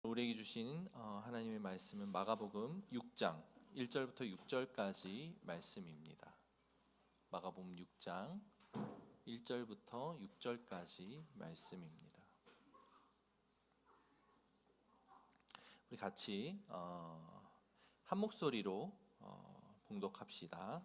우리에게 주신 하나님의 말씀은 마가복음 6장 1절부터 6절까지 말씀입니다. 마가복음 6장 1절부터 6절까지 말씀입니다. 우리 같이 한 목소리로 봉독합시다.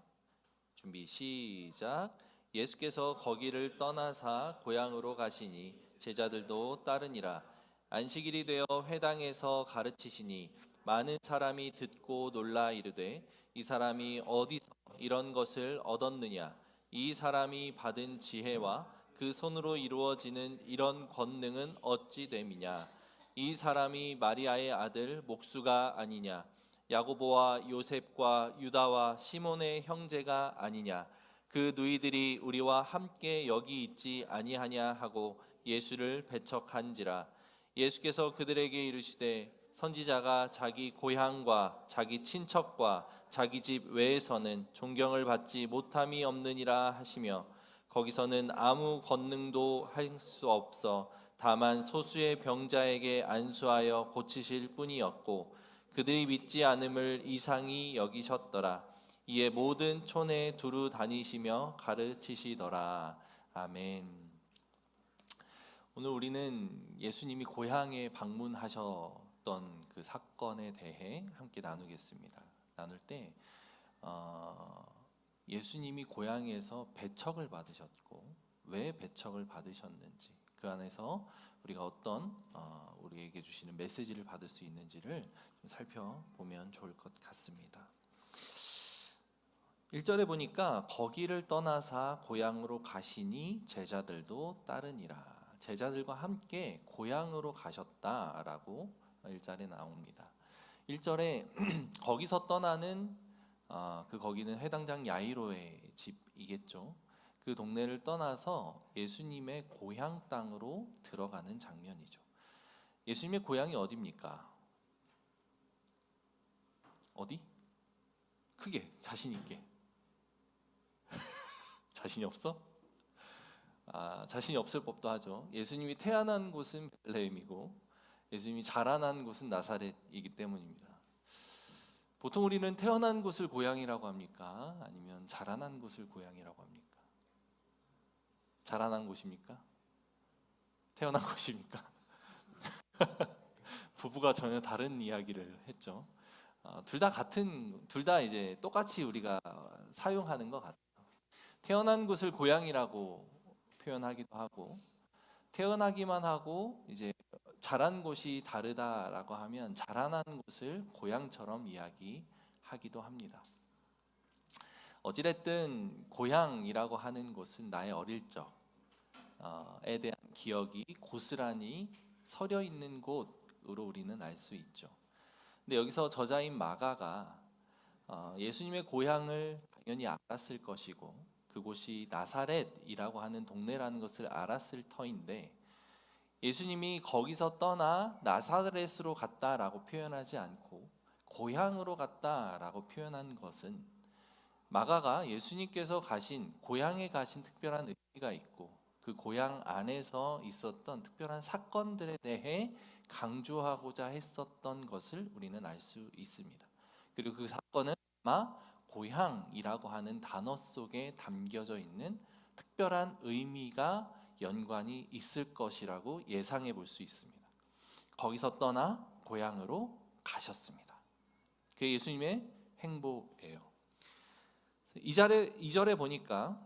준비 시작. 예수께서 거기를 떠나사 고향으로 가시니 제자들도 따르니라. 안식일이 되어 회당에서 가르치시니 많은 사람이 듣고 놀라 이르되 이 사람이 어디서 이런 것을 얻었느냐? 이 사람이 받은 지혜와 그 손으로 이루어지는 이런 권능은 어찌 됨이냐? 이 사람이 마리아의 아들 목수가 아니냐? 야고보와 요셉과 유다와 시몬의 형제가 아니냐? 그 누이들이 우리와 함께 여기 있지 아니하냐 하고 예수를 배척한지라. 예수께서 그들에게 이르시되 선지자가 자기 고향과 자기 친척과 자기 집 외에서는 존경을 받지 못함이 없느니라 하시며 거기서는 아무 권능도 할 수 없어 다만 소수의 병자에게 안수하여 고치실 뿐이었고 그들이 믿지 않음을 이상히 여기셨더라. 이에 모든 촌에 두루 다니시며 가르치시더라. 아멘. 오늘 우리는 예수님이 고향에 방문하셨던 그 사건에 대해 함께 나누겠습니다. 나눌 때 예수님이 고향에서 배척을 받으셨고 왜 배척을 받으셨는지 그 안에서 우리가 어떤 우리에게 주시는 메시지를 받을 수 있는지를 좀 살펴보면 좋을 것 같습니다. 1절에 보니까 거기를 떠나사 고향으로 가시니 제자들도 따르니라. 제자들과 함께 고향으로 가셨다라고 1절에 나옵니다. 1절에 거기서 떠나는 그 거기는 회당장 야이로의 집이겠죠. 그 동네를 떠나서 예수님의 고향 땅으로 들어가는 장면이죠. 예수님의 고향이 어디입니까? 어디? 크게 자신 있게. 자신이 없어? 자신이 없을 법도 하죠. 예수님이 태어난 곳은 베들레헴이고 예수님이 자라난 곳은 나사렛이기 때문입니다. 보통 우리는 태어난 곳을 고향이라고 합니까? 아니면 자라난 곳을 고향이라고 합니까? 자라난 곳입니까? 태어난 곳입니까? 부부가 전혀 다른 이야기를 했죠. 둘 다 이제 똑같이 우리가 사용하는 것 같아요. 태어난 곳을 고향이라고 표현하기도 하고 태어나기만 하고 이제 자란 곳이 다르다라고 하면 자라난 곳을 고향처럼 이야기하기도 합니다. 어찌됐든 고향이라고 하는 곳은 나의 어릴 적에 대한 기억이 고스란히 서려 있는 곳으로 우리는 알 수 있죠. 근데 여기서 저자인 마가가 예수님의 고향을 당연히 알았을 것이고 그곳이 나사렛이라고 하는 동네라는 것을 알았을 터인데 예수님이 거기서 떠나 나사렛으로 갔다라고 표현하지 않고 고향으로 갔다라고 표현한 것은 마가가 예수님께서 가신 고향에 가신 특별한 의미가 있고 그 고향 안에서 있었던 특별한 사건들에 대해 강조하고자 했었던 것을 우리는 알 수 있습니다. 그리고 그 사건은 아마 고향이라고 하는 단어 속에 담겨져 있는 특별한 의미가 연관이 있을 것이라고 예상해 볼 수 있습니다. 거기서 떠나 고향으로 가셨습니다. 그게 예수님의 행보예요. 2절에 보니까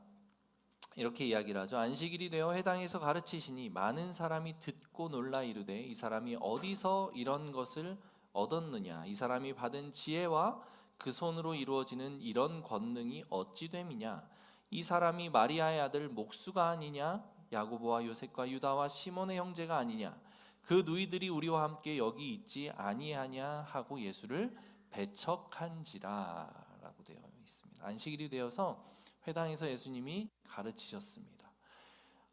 이렇게 이야기를 하죠. 안식일이 되어 회당에서 가르치시니 많은 사람이 듣고 놀라 이르되 이 사람이 어디서 이런 것을 얻었느냐? 이 사람이 받은 지혜와 그 손으로 이루어지는 이런 권능이 어찌 됨이냐? 이 사람이 마리아의 아들 목수가 아니냐? 야고보와 요셉과 유다와 시몬의 형제가 아니냐? 그 누이들이 우리와 함께 여기 있지 아니하냐 하고 예수를 배척한지라 라고 되어 있습니다. 안식일이 되어서 회당에서 예수님이 가르치셨습니다.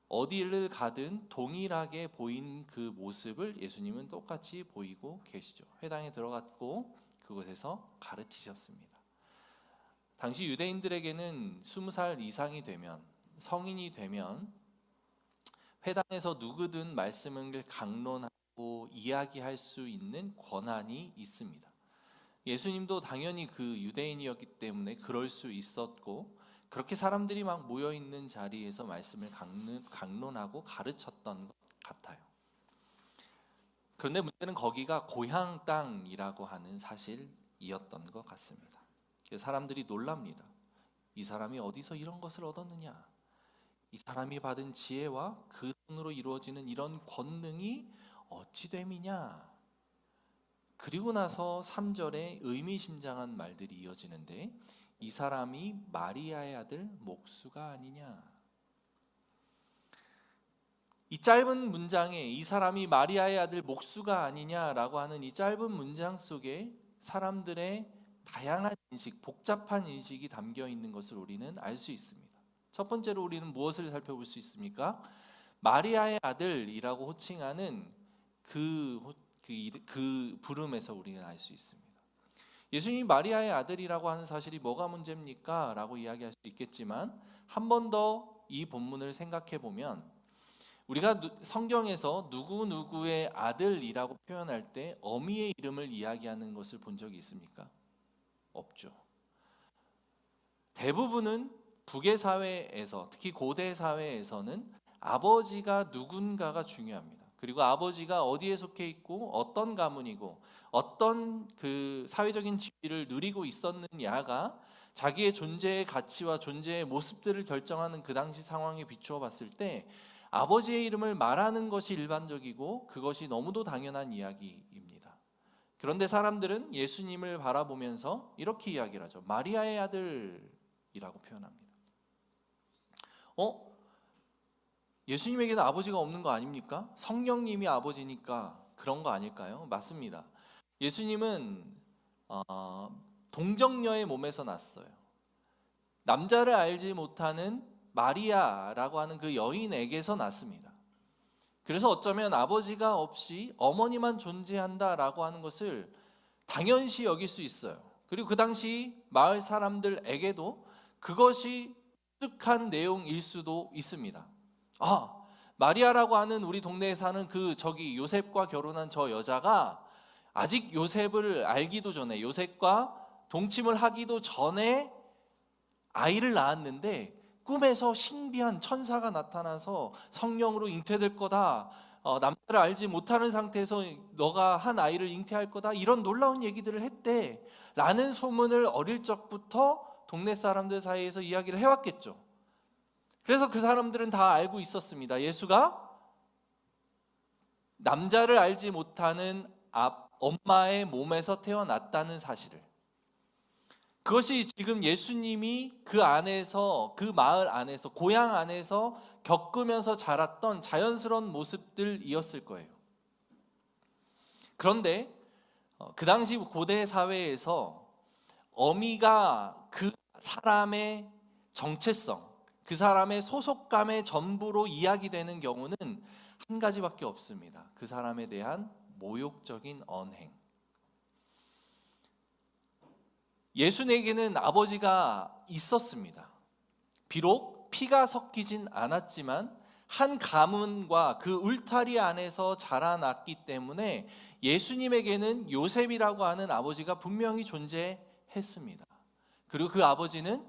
어디를 가든 동일하게 보인 그 모습을 예수님은 똑같이 보이고 계시죠. 회당에 들어갔고 그곳에서 가르치셨습니다. 당시 유대인들에게는 20살 이상이 되면 성인이 되면 회당에서 누구든 말씀을 강론하고 말하고 이야기할 수 있는 권한이 있습니다. 예수님도 당연히 그 유대인이었기 때문에 그럴 수 있었고, 그렇게 사람들이 막 모여 있는 자리에서 말씀을 강론하고 가르쳤던 것 같아요. 그런데 문제는 거기가 고향 땅이라고 하는 사실이었던 것 같습니다. 사람들이 놀랍니다. 이 사람이 어디서 이런 것을 얻었느냐? 이 사람이 받은 지혜와 그 손으로 이루어지는 이런 권능이 어찌 됨이냐? 그리고 나서 3절에 의미심장한 말들이 이어지는데, 이 사람이 마리아의 아들 목수가 아니냐? 이 짧은 문장에 이 사람이 마리아의 아들 목수가 아니냐라고 하는 이 짧은 문장 속에 사람들의 다양한 인식, 복잡한 인식이 담겨 있는 것을 우리는 알 수 있습니다. 첫 번째로 우리는 무엇을 살펴볼 수 있습니까? 마리아의 아들이라고 호칭하는 그 부름에서 우리는 알 수 있습니다. 예수님이 마리아의 아들이라고 하는 사실이 뭐가 문제입니까? 라고 이야기할 수 있겠지만, 한 번 더 이 본문을 생각해 보면 우리가 성경에서 누구누구의 아들이라고 표현할 때 어미의 이름을 이야기하는 것을 본 적이 있습니까? 없죠. 대부분은 북의 사회에서, 특히 고대 사회에서는 아버지가 누군가가 중요합니다. 그리고 아버지가 어디에 속해 있고 어떤 가문이고 어떤 그 사회적인 지위를 누리고 있었느냐가 자기의 존재의 가치와 존재의 모습들을 결정하는 그 당시 상황에 비추어 봤을 때 아버지의 이름을 말하는 것이 일반적이고 그것이 너무도 당연한 이야기입니다. 그런데 사람들은 예수님을 바라보면서 이렇게 이야기를 하죠. 마리아의 아들이라고 표현합니다. 예수님에게는 아버지가 없는 거 아닙니까? 성령님이 아버지니까 그런 거 아닐까요? 맞습니다. 예수님은 동정녀의 몸에서 났어요. 남자를 알지 못하는 마리아라고 하는 그 여인에게서 났습니다. 그래서 어쩌면 아버지가 없이 어머니만 존재한다라고 하는 것을 당연시 여길 수 있어요. 그리고 그 당시 마을 사람들에게도 그것이 익숙한 내용일 수도 있습니다. 마리아라고 하는 우리 동네에 사는 저기 요셉과 결혼한 저 여자가 아직 요셉을 알기도 전에, 요셉과 동침을 하기도 전에 아이를 낳았는데 꿈에서 신비한 천사가 나타나서 성령으로 잉태될 거다, 남자를 알지 못하는 상태에서 너가 한 아이를 잉태할 거다, 이런 놀라운 얘기들을 했대 라는 소문을 어릴 적부터 동네 사람들 사이에서 이야기를 해왔겠죠. 그래서 그 사람들은 다 알고 있었습니다. 예수가 남자를 알지 못하는 엄마의 몸에서 태어났다는 사실을. 그것이 지금 예수님이 그 안에서, 그 마을 안에서, 고향 안에서 겪으면서 자랐던 자연스러운 모습들이었을 거예요. 그런데 그 당시 고대 사회에서 어미가 그 사람의 정체성, 그 사람의 소속감의 전부로 이야기되는 경우는 한 가지밖에 없습니다. 그 사람에 대한 모욕적인 언행. 예수에게는 아버지가 있었습니다. 비록 피가 섞이진 않았지만 한 가문과 그 울타리 안에서 자라났기 때문에 예수님에게는 요셉이라고 하는 아버지가 분명히 존재했습니다. 그리고 그 아버지는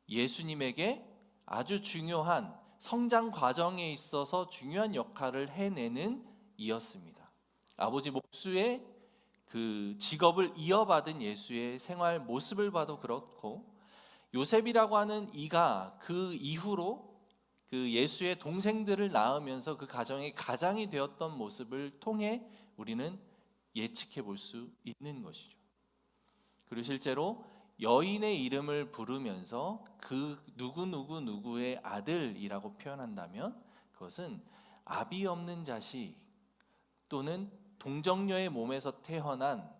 예수님에게 아주 중요한 성장 과정에 있어서 중요한 역할을 해내는 이였습니다. 아버지 목수의 그 직업을 이어받은 예수의 생활 모습을 봐도 그렇고, 요셉이라고 하는 이가 그 이후로 그 예수의 동생들을 낳으면서 그 가정의 가장이 되었던 모습을 통해 우리는 예측해 볼 수 있는 것이죠. 그리고 실제로 여인의 이름을 부르면서 그 누구의 아들이라고 표현한다면 그것은 아비 없는 자식 또는 동정녀의 몸에서 태어난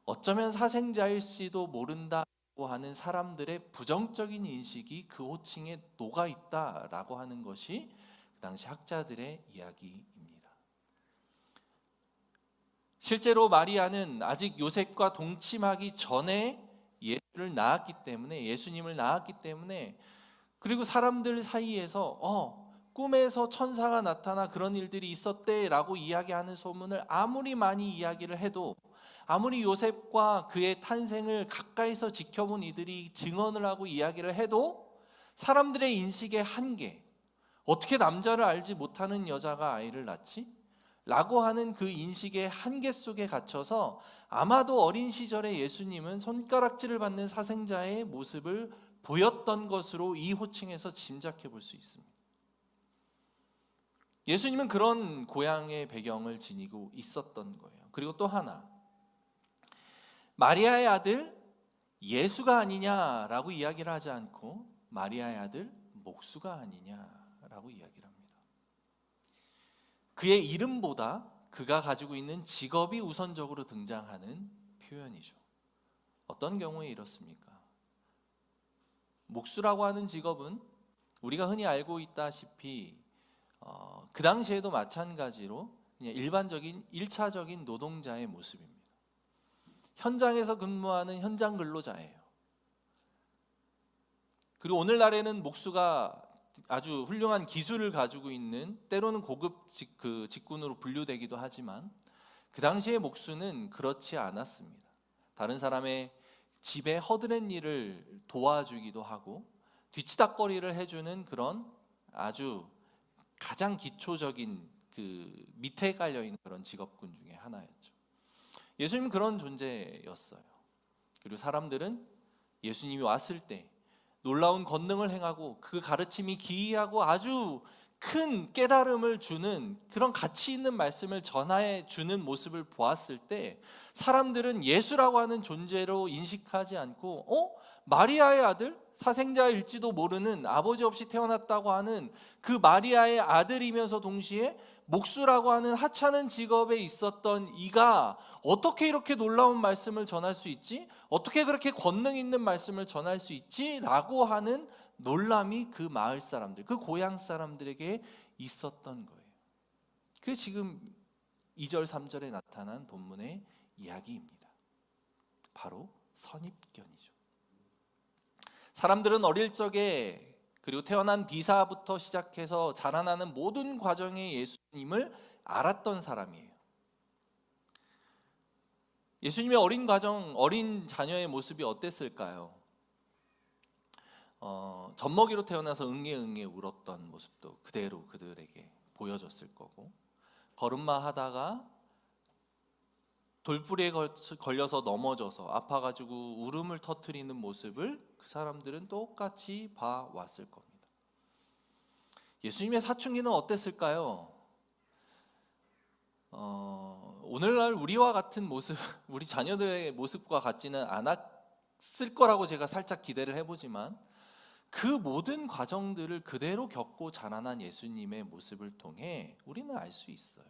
어쩌면 사생자일지도 모른다고 하는 사람들의 부정적인 인식이 그 호칭에 녹아 있다라고 하는 것이 그 당시 학자들의 이야기입니다. 실제로 마리아는 아직 요셉과 동침하기 전에 예수를 낳았기 때문에, 예수님을 낳았기 때문에, 그리고 사람들 사이에서 꿈에서 천사가 나타나 그런 일들이 있었대라고 이야기하는 소문을 아무리 많이 이야기를 해도, 아무리 요셉과 그의 탄생을 가까이서 지켜본 이들이 증언을 하고 이야기를 해도 사람들의 인식의 한계, 어떻게 남자를 알지 못하는 여자가 아이를 낳지? 라고 하는 그 인식의 한계 속에 갇혀서 아마도 어린 시절에 예수님은 손가락질을 받는 사생자의 모습을 보였던 것으로 이 호칭에서 짐작해 볼 수 있습니다. 예수님은 그런 고향의 배경을 지니고 있었던 거예요. 그리고 또 하나, 마리아의 아들 예수가 아니냐라고 이야기를 하지 않고 마리아의 아들 목수가 아니냐라고 이야기를 합니다. 그의 이름보다 그가 가지고 있는 직업이 우선적으로 등장하는 표현이죠. 어떤 경우에 이렇습니까? 목수라고 하는 직업은 우리가 흔히 알고 있다시피 그 당시에도 마찬가지로 그냥 일반적인 1차적인 노동자의 모습입니다. 현장에서 근무하는 현장 근로자예요. 그리고 오늘날에는 목수가 아주 훌륭한 기술을 가지고 있는, 때로는 고급 직군으로 분류되기도 하지만 그 당시의 목수는 그렇지 않았습니다. 다른 사람의 집에 허드렛 일을 도와주기도 하고 뒤치다꺼리를 해주는 그런 아주 가장 기초적인 그 밑에 깔려있는 그런 직업군 중에 하나였죠. 예수님은 그런 존재였어요. 그리고 사람들은 예수님이 왔을 때 놀라운 권능을 행하고 그 가르침이 기이하고 아주 큰 깨달음을 주는 그런 가치 있는 말씀을 전해 주는 모습을 보았을 때 사람들은 예수라고 하는 존재로 인식하지 않고 마리아의 아들? 사생자일지도 모르는, 아버지 없이 태어났다고 하는 그 마리아의 아들이면서 동시에 목수라고 하는 하찮은 직업에 있었던 이가 어떻게 이렇게 놀라운 말씀을 전할 수 있지? 어떻게 그렇게 권능 있는 말씀을 전할 수 있지? 라고 하는 놀람이 그 마을 사람들, 그 고향 사람들에게 있었던 거예요. 그게 지금 2절 3절에 나타난 본문의 이야기입니다. 바로 선입견이죠. 사람들은 어릴 적에, 그리고 태어난 비사부터 시작해서 자라나는 모든 과정에 예수님을 알았던 사람이에요. 예수님의 어린 자녀의 모습이 어땠을까요? 젖먹이로 태어나서 응애응애 울었던 모습도 그대로 그들에게 보여졌을 거고, 걸음마 하다가 돌부리에 걸려서 넘어져서 아파가지고 울음을 터뜨리는 모습을 그 사람들은 똑같이 봐왔을 겁니다. 예수님의 사춘기는 어땠을까요? 오늘날 우리와 같은 모습, 우리 자녀들의 모습과 같지는 않았을 거라고 제가 살짝 기대를 해보지만 그 모든 과정들을 그대로 겪고 자라난 예수님의 모습을 통해 우리는 알 수 있어요.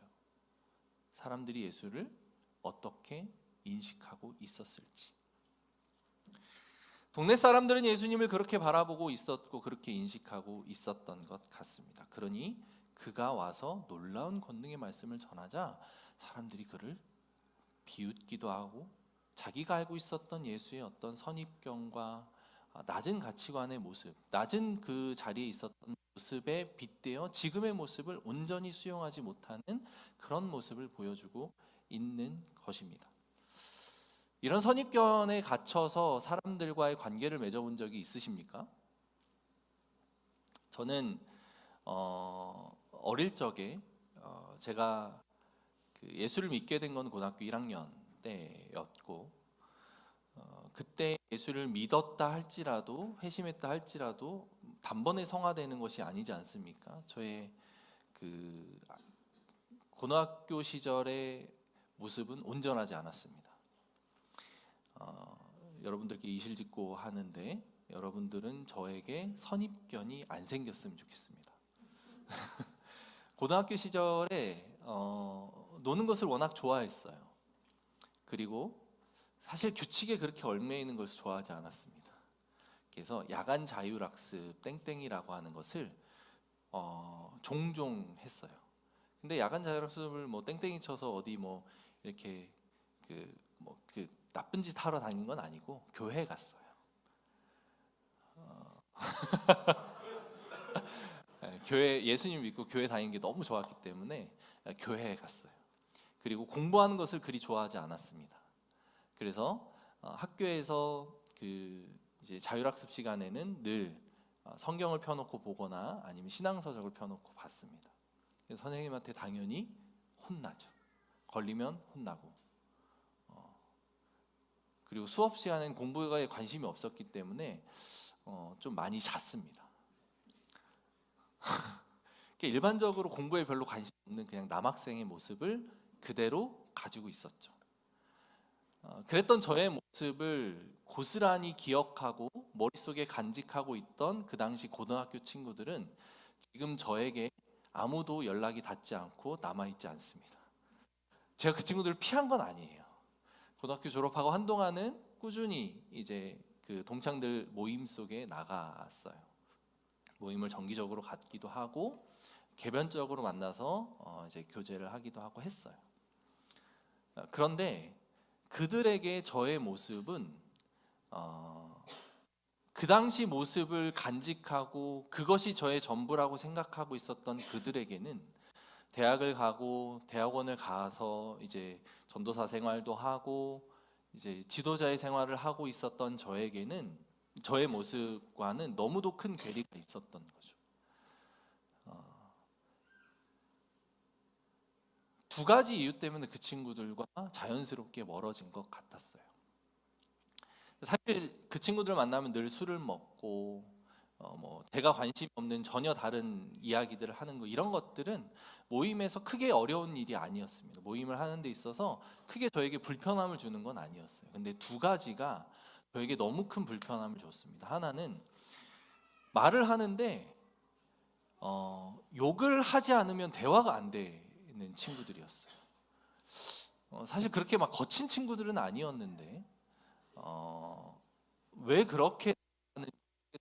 사람들이 예수를 어떻게 인식하고 있었을지. 동네 사람들은 예수님을 그렇게 바라보고 있었고 그렇게 인식하고 있었던 것 같습니다. 그러니 그가 와서 놀라운 권능의 말씀을 전하자 사람들이 그를 비웃기도 하고 자기가 알고 있었던 예수의 어떤 선입견과 낮은 가치관의 모습, 낮은 그 자리에 있었던 모습에 빗대어 지금의 모습을 온전히 수용하지 못하는 그런 모습을 보여주고 있는 것입니다. 이런 선입견에 갇혀서 사람들과의 관계를 맺어본 적이 있으십니까? 저는 어릴 적에 제가 그 예수를 믿게 된 건 고등학교 1학년 때였고, 그때 예수를 믿었다 할지라도 회심했다 할지라도 단번에 성화되는 것이 아니지 않습니까? 저의 그 고등학교 시절의 모습은 온전하지 않았습니다. 여러분들께 이실직고 하는데 여러분들은 저에게 선입견이 안 생겼으면 좋겠습니다. 고등학교 시절에 노는 것을 워낙 좋아했어요. 그리고 사실 규칙에 그렇게 얽매이는 있는 것을 좋아하지 않았습니다. 그래서 야간 자율학습 땡땡이라고 하는 것을 종종 했어요. 근데 야간 자율학습을 뭐 땡땡이 쳐서 어디 뭐 이렇게 그 나쁜 짓 하러 다닌 건 아니고 교회에 갔어요. 교회 예수님 믿고 교회 다니는 게 너무 좋았기 때문에 교회에 갔어요. 그리고 공부하는 것을 그리 좋아하지 않았습니다. 그래서 학교에서 그 이제 자율학습 시간에는 늘 성경을 펴놓고 보거나 아니면 신앙서적을 펴놓고 봤습니다. 그래서 선생님한테 당연히 혼나죠. 걸리면 혼나고. 그리고 수업 시간엔 공부에 관심이 없었기 때문에 좀 많이 잤습니다. 일반적으로 공부에 별로 관심 없는 그냥 남학생의 모습을 그대로 가지고 있었죠. 그랬던 저의 모습을 고스란히 기억하고 머릿속에 간직하고 있던 그 당시 고등학교 친구들은 지금 저에게 아무도 연락이 닿지 않고 남아있지 않습니다. 제가 그 친구들을 피한 건 아니에요. 고등학교 졸업하고 한동안은 꾸준히 이제 그 동창들 모임 속에 나갔어요. 모임을 정기적으로 갖기도 하고 개별적으로 만나서 이제 교제를 하기도 하고 했어요. 그런데 그들에게 저의 모습은 그 당시 모습을 간직하고 그것이 저의 전부라고 생각하고 있었던 그들에게는 대학을 가고 대학원을 가서 이제 전도사 생활도 하고 이제 지도자의 생활을 하고 있었던 저에게는 저의 모습과는 너무도 큰 괴리가 있었던 거죠. 두 가지 이유 때문에 그 친구들과 자연스럽게 멀어진 것 같았어요. 사실 그 친구들 만나면 늘 술을 먹고 제가 관심 없는 전혀 다른 이야기들을 하는 거, 이런 것들은 모임에서 크게 어려운 일이 아니었습니다. 모임을 하는 데 있어서 크게 저에게 불편함을 주는 건 아니었어요. 근데 두 가지가 저에게 너무 큰 불편함을 줬습니다. 하나는 말을 하는데 욕을 하지 않으면 대화가 안 되는 친구들이었어요. 사실 그렇게 막 거친 친구들은 아니었는데 왜 그렇게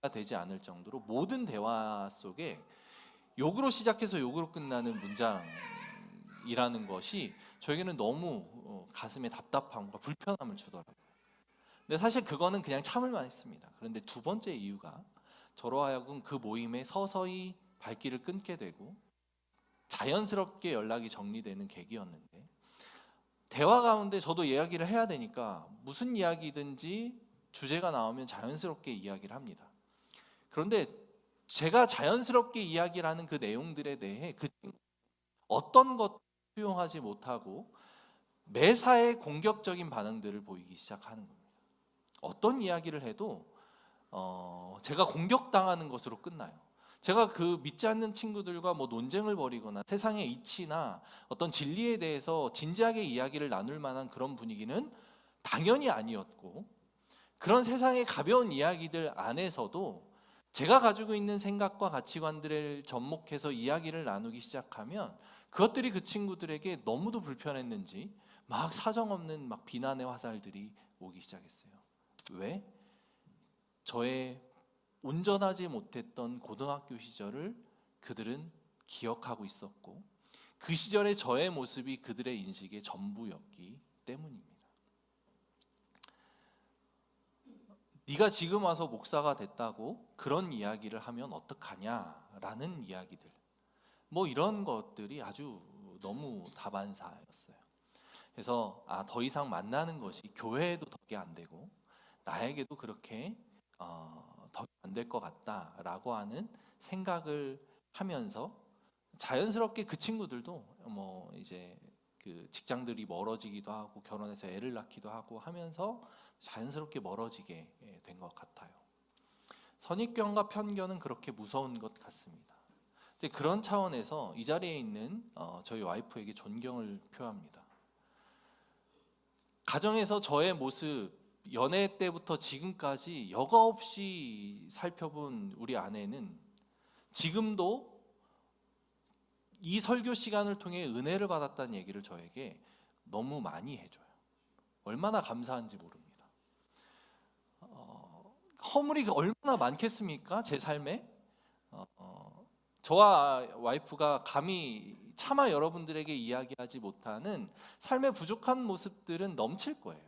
가 되지 않을 정도로 모든 대화 속에 욕으로 시작해서 욕으로 끝나는 문장이라는 것이 저에게는 너무 가슴에 답답함과 불편함을 주더라고요. 근데 사실 그거는 그냥 참을만 했습니다. 그런데 두 번째 이유가 저로 하여금 그 모임에 서서히 발길을 끊게 되고 자연스럽게 연락이 정리되는 계기였는데, 대화 가운데 저도 이야기를 해야 되니까 무슨 이야기든지 주제가 나오면 자연스럽게 이야기를 합니다. 그런데 제가 자연스럽게 이야기를 하는 그 내용들에 대해 어떤 것도 수용하지 못하고 매사에 공격적인 반응들을 보이기 시작하는 겁니다. 어떤 이야기를 해도 제가 공격당하는 것으로 끝나요. 제가 그 믿지 않는 친구들과 논쟁을 벌이거나 세상의 이치나 어떤 진리에 대해서 진지하게 이야기를 나눌 만한 그런 분위기는 당연히 아니었고, 그런 세상의 가벼운 이야기들 안에서도 제가 가지고 있는 생각과 가치관들을 접목해서 이야기를 나누기 시작하면 그것들이 그 친구들에게 너무도 불편했는지 막 사정없는 비난의 화살들이 오기 시작했어요. 왜? 저의 온전하지 못했던 고등학교 시절을 그들은 기억하고 있었고 그 시절의 저의 모습이 그들의 인식의 전부였기 때문입니다. 네가 지금 와서 목사가 됐다고 그런 이야기를 하면 어떡하냐라는 이야기들, 이런 것들이 아주 너무 다반사였어요. 그래서 더 이상 만나는 것이 교회에도 덕이 안 되고 나에게도 그렇게 덕이 안 될 것 같다라고 하는 생각을 하면서 자연스럽게 그 친구들도 이제 그 직장들이 멀어지기도 하고 결혼해서 애를 낳기도 하고 하면서 자연스럽게 멀어지게 된 것 같아요. 선입견과 편견은 그렇게 무서운 것 같습니다. 그런 차원에서 이 자리에 있는 저희 와이프에게 존경을 표합니다. 가정에서 저의 모습, 연애 때부터 지금까지 여과 없이 살펴본 우리 아내는 지금도 이 설교 시간을 통해 은혜를 받았다는 얘기를 저에게 너무 많이 해줘요. 얼마나 감사한지 모릅니다. 허물이 얼마나 많겠습니까? 제 삶에. 저와 와이프가 감히 차마 여러분들에게 이야기하지 못하는 삶의 부족한 모습들은 넘칠 거예요.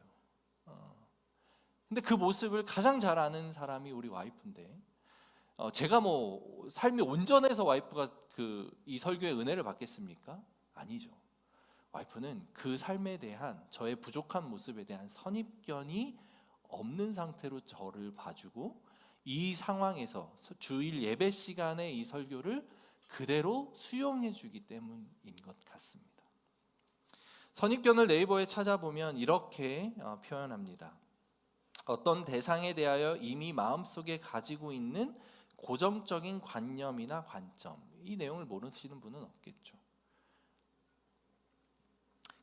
근데 그 모습을 가장 잘 아는 사람이 우리 와이프인데 제가 뭐 삶이 온전해서 와이프가 이 설교의 은혜를 받겠습니까? 아니죠. 와이프는 그 삶에 대한 저의 부족한 모습에 대한 선입견이 없는 상태로 저를 봐주고 이 상황에서 주일 예배 시간에 이 설교를 그대로 수용해 주기 때문인 것 같습니다. 선입견을 네이버에 찾아보면 이렇게 표현합니다. 어떤 대상에 대하여 이미 마음속에 가지고 있는 고정적인 관념이나 관점, 이 내용을 모르시는 분은 없겠죠.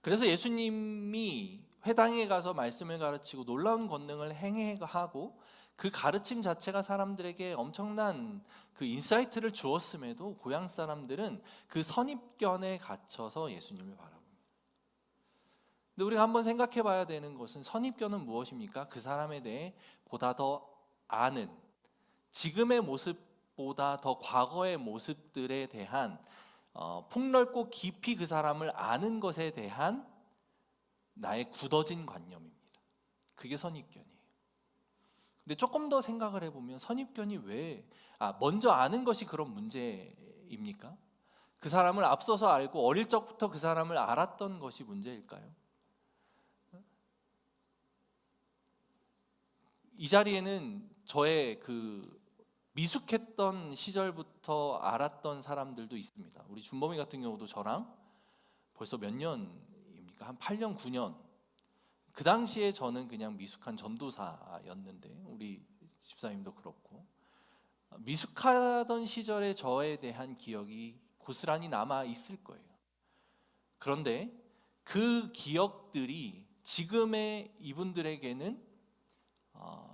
그래서 예수님이 회당에 가서 말씀을 가르치고 놀라운 권능을 행하고 그 가르침 자체가 사람들에게 엄청난 그 인사이트를 주었음에도 고향 사람들은 그 선입견에 갇혀서 예수님을 바라봅니다. 근데 우리가 한번 생각해 봐야 되는 것은 선입견은 무엇입니까? 그 사람에 대해 보다 더 아는, 지금의 모습보다 더 과거의 모습들에 대한 폭넓고 깊이 그 사람을 아는 것에 대한 나의 굳어진 관념입니다. 그게 선입견이에요. 근데 조금 더 생각을 해보면 선입견이 먼저 아는 것이 그런 문제입니까? 그 사람을 앞서서 알고 어릴 적부터 그 사람을 알았던 것이 문제일까요? 이 자리에는 저의 미숙했던 시절부터 알았던 사람들도 있습니다. 우리 준범이 같은 경우도 저랑 벌써 몇 년입니까? 한 8년, 9년. 그 당시에 저는 그냥 미숙한 전도사였는데 우리 집사님도 그렇고 미숙하던 시절에 저에 대한 기억이 고스란히 남아 있을 거예요. 그런데 그 기억들이 지금의 이분들에게는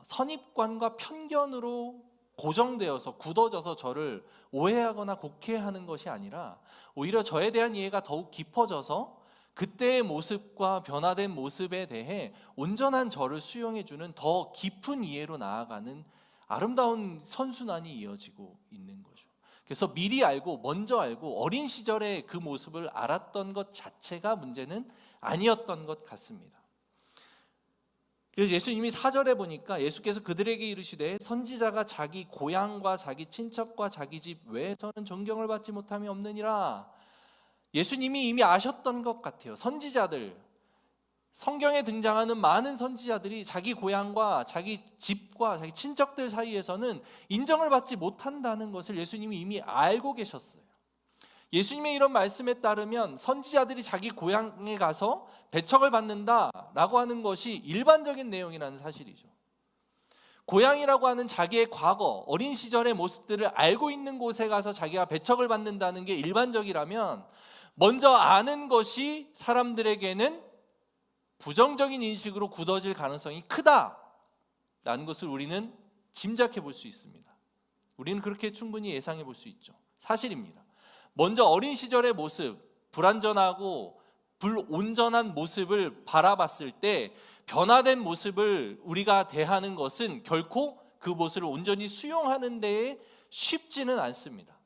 선입관과 편견으로 고정되어서 굳어져서 저를 오해하거나 곡해하는 것이 아니라 오히려 저에 대한 이해가 더욱 깊어져서 그때의 모습과 변화된 모습에 대해 온전한 저를 수용해주는 더 깊은 이해로 나아가는 아름다운 선순환이 이어지고 있는 거죠. 그래서 미리 알고 먼저 알고 어린 시절에 그 모습을 알았던 것 자체가 문제는 아니었던 것 같습니다. 그래서 예수님이 4절에 보니까 예수께서 그들에게 이르시되 선지자가 자기 고향과 자기 친척과 자기 집 외에서는 존경을 받지 못함이 없느니라. 예수님이 이미 아셨던 것 같아요. 선지자들, 성경에 등장하는 많은 선지자들이 자기 고향과 자기 집과 자기 친척들 사이에서는 인정을 받지 못한다는 것을 예수님이 이미 알고 계셨어요. 예수님의 이런 말씀에 따르면 선지자들이 자기 고향에 가서 배척을 받는다라고 하는 것이 일반적인 내용이라는 사실이죠. 고향이라고 하는 자기의 과거, 어린 시절의 모습들을 알고 있는 곳에 가서 자기가 배척을 받는다는 게 일반적이라면 먼저 아는 것이 사람들에게는 부정적인 인식으로 굳어질 가능성이 크다라는 것을 우리는 짐작해 볼 수 있습니다. 우리는 그렇게 충분히 예상해 볼 수 있죠. 사실입니다. 먼저 어린 시절의 모습, 불완전하고 불온전한 모습을 바라봤을 때 변화된 모습을 우리가 대하는 것은 결코 그 모습을 온전히 수용하는 데에 쉽지는 않습니다.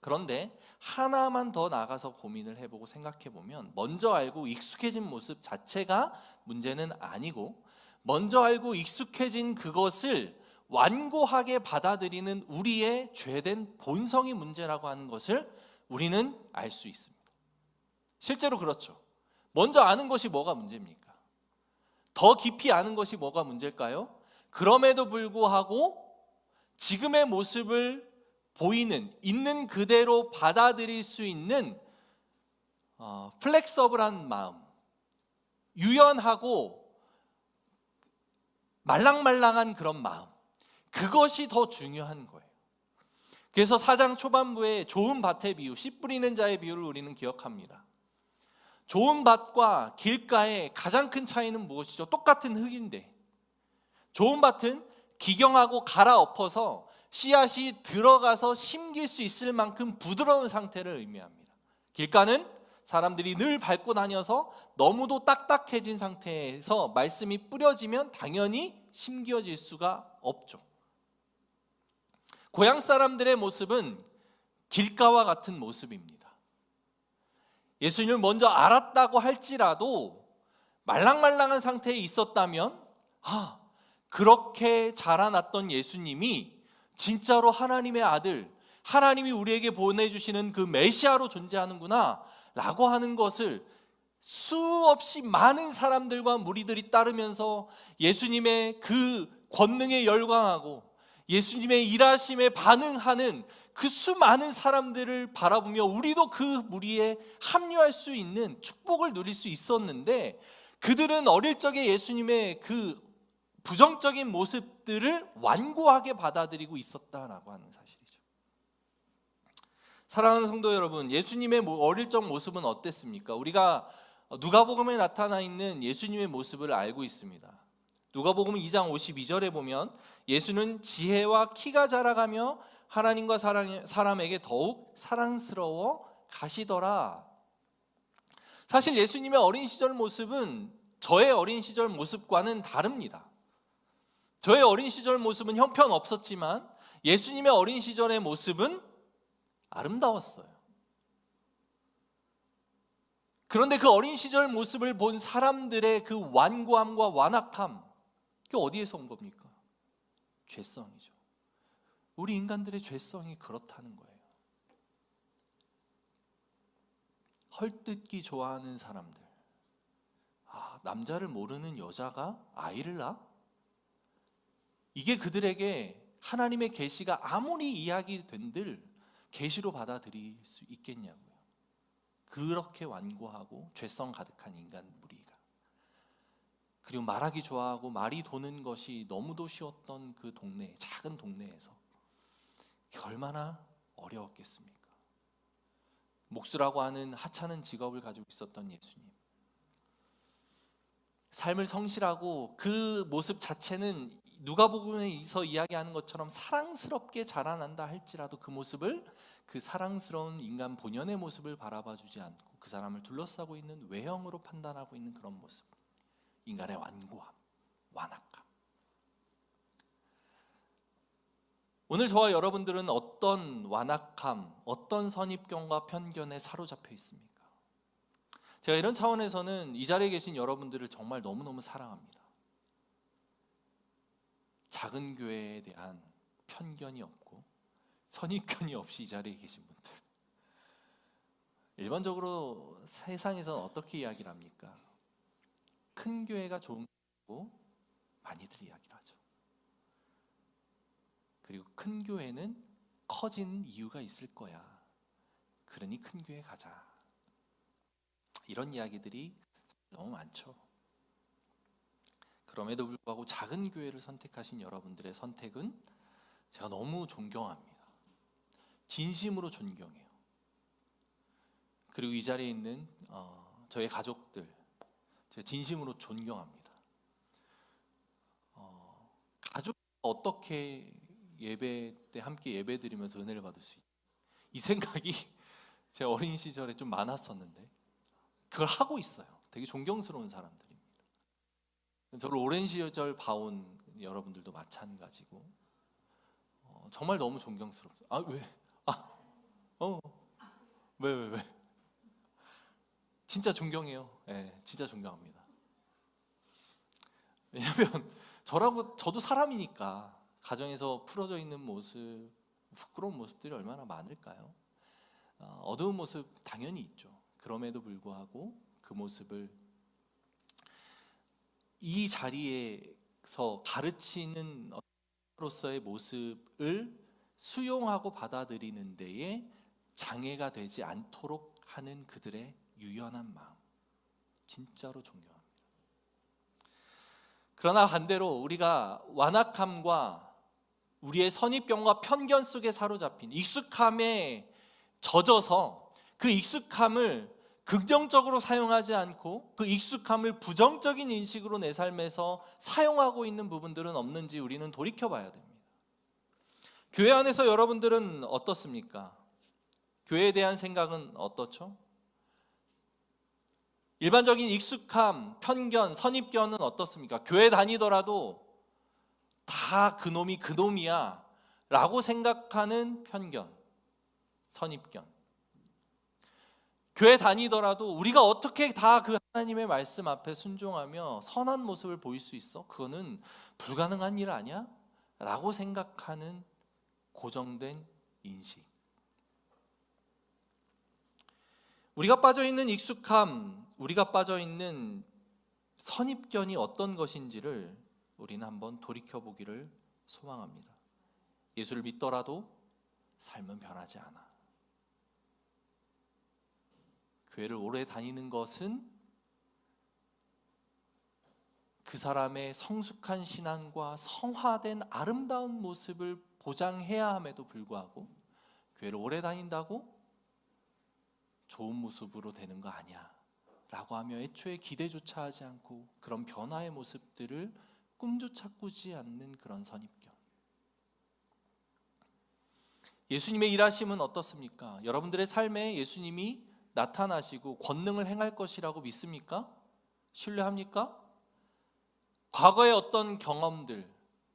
그런데 하나만 더 나가서 고민을 해보고 생각해보면 먼저 알고 익숙해진 모습 자체가 문제는 아니고 먼저 알고 익숙해진 그것을 완고하게 받아들이는 우리의 죄된 본성이 문제라고 하는 것을 우리는 알 수 있습니다. 실제로 그렇죠. 먼저 아는 것이 뭐가 문제입니까? 더 깊이 아는 것이 뭐가 문제일까요? 그럼에도 불구하고 지금의 모습을 보이는, 있는 그대로 받아들일 수 있는 플렉서블한 마음, 유연하고 말랑말랑한 그런 마음, 그것이 더 중요한 거예요. 그래서 4장 초반부에 좋은 밭의 비유, 씨 뿌리는 자의 비유를 우리는 기억합니다. 좋은 밭과 길가의 가장 큰 차이는 무엇이죠? 똑같은 흙인데 좋은 밭은 기경하고 갈아엎어서 씨앗이 들어가서 심길 수 있을 만큼 부드러운 상태를 의미합니다. 길가는 사람들이 늘 밟고 다녀서 너무도 딱딱해진 상태에서 말씀이 뿌려지면 당연히 심겨질 수가 없죠. 고향 사람들의 모습은 길가와 같은 모습입니다. 예수님을 먼저 알았다고 할지라도 말랑말랑한 상태에 있었다면 그렇게 자라났던 예수님이 진짜로 하나님의 아들, 하나님이 우리에게 보내주시는 그 메시아로 존재하는구나 라고 하는 것을 수없이 많은 사람들과 무리들이 따르면서 예수님의 그 권능에 열광하고 예수님의 일하심에 반응하는 그 수많은 사람들을 바라보며 우리도 그 무리에 합류할 수 있는 축복을 누릴 수 있었는데, 그들은 어릴 적에 예수님의 그 부정적인 모습들을 완고하게 받아들이고 있었다라고 하는 사실이죠. 사랑하는 성도 여러분, 예수님의 어릴 적 모습은 어땠습니까? 우리가 누가복음에 나타나 있는 예수님의 모습을 알고 있습니다. 누가복음 2장 52절에 보면 예수는 지혜와 키가 자라가며 하나님과 사람에게 더욱 사랑스러워 가시더라. 사실 예수님의 어린 시절 모습은 저의 어린 시절 모습과는 다릅니다. 저의 어린 시절 모습은 형편없었지만 예수님의 어린 시절의 모습은 아름다웠어요. 그런데 그 어린 시절 모습을 본 사람들의 그 완고함과 완악함, 그게 어디에서 온 겁니까? 죄성이죠. 우리 인간들의 죄성이 그렇다는 거예요. 헐뜯기 좋아하는 사람들, 남자를 모르는 여자가 아이를 낳아? 이게 그들에게 하나님의 계시가 아무리 이야기된들 계시로 받아들일 수 있겠냐고요. 그렇게 완고하고 죄성 가득한 인간 무리가, 그리고 말하기 좋아하고 말이 도는 것이 너무도 쉬웠던 그 동네, 작은 동네에서 얼마나 어려웠겠습니까? 목수라고 하는 하찮은 직업을 가지고 있었던 예수님, 삶을 성실하고 그 모습 자체는 누가복음에서 이야기하는 것처럼 사랑스럽게 자라난다 할지라도 그 모습을, 그 사랑스러운 인간 본연의 모습을 바라봐 주지 않고 그 사람을 둘러싸고 있는 외형으로 판단하고 있는 그런 모습, 인간의 완고함, 완악함. 오늘 저와 여러분들은 어떤 완악함, 어떤 선입견과 편견에 사로잡혀 있습니까? 제가 이런 차원에서는 이 자리에 계신 여러분들을 정말 너무너무 사랑합니다. 작은 교회에 대한 편견이 없고 선입견이 없이 이 자리에 계신 분들, 일반적으로 세상에서는 어떻게 이야기를 합니까? 큰 교회가 좋은 거고 많이들 이야기를 하죠. 그리고 큰 교회는 커진 이유가 있을 거야, 그러니 큰 교회 가자, 이런 이야기들이 너무 많죠. 그럼에도 불구하고 작은 교회를 선택하신 여러분들의 선택은 제가 너무 존경합니다. 진심으로 존경해요. 그리고 이 자리에 있는 저의 가족들, 제가 진심으로 존경합니다. 가족 어떻게 예배 때 함께 예배 드리면서 은혜를 받을 수 있지? 이 생각이 제 어린 시절에 좀 많았었는데 그걸 하고 있어요. 되게 존경스러운 사람들입니다. 저를 오랜 시절 봐온 여러분들도 마찬가지고 정말 너무 존경스럽죠. 왜? 진짜 존경해요. 네, 진짜 존경합니다. 왜냐하면 저도 사람이니까 가정에서 풀어져 있는 모습, 부끄러운 모습들이 얼마나 많을까요? 어두운 모습 당연히 있죠. 그럼에도 불구하고 그 모습을 이 자리에서 가르치는 로서의 모습을 수용하고 받아들이는 데에 장애가 되지 않도록 하는 그들의 유연한 마음, 진짜로 존경합니다. 그러나 반대로 우리가 완악함과 우리의 선입견과 편견 속에 사로잡힌 익숙함에 젖어서 그 익숙함을 긍정적으로 사용하지 않고 그 익숙함을 부정적인 인식으로 내 삶에서 사용하고 있는 부분들은 없는지 우리는 돌이켜봐야 됩니다. 교회 안에서 여러분들은 어떻습니까? 교회에 대한 생각은 어떻죠? 일반적인 익숙함, 편견, 선입견은 어떻습니까? 교회 다니더라도 다 그놈이 그놈이야 라고 생각하는 편견, 선입견. 교회 다니더라도 우리가 어떻게 다 그 하나님의 말씀 앞에 순종하며 선한 모습을 보일 수 있어? 그거는 불가능한 일 아니야? 라고 생각하는 고정된 인식. 우리가 빠져있는 익숙함, 우리가 빠져있는 선입견이 어떤 것인지를 우리는 한번 돌이켜보기를 소망합니다. 예수를 믿더라도 삶은 변하지 않아. 교회를 오래 다니는 것은 그 사람의 성숙한 신앙과 성화된 아름다운 모습을 보장해야 함에도 불구하고 교회를 오래 다닌다고 좋은 모습으로 되는 거 아니야 라고 하며 애초에 기대조차 하지 않고 그런 변화의 모습들을 꿈조차 꾸지 않는 그런 선입견. 예수님의 일하심은 어떻습니까? 여러분들의 삶에 예수님이 나타나시고 권능을 행할 것이라고 믿습니까? 신뢰합니까? 과거의 어떤 경험들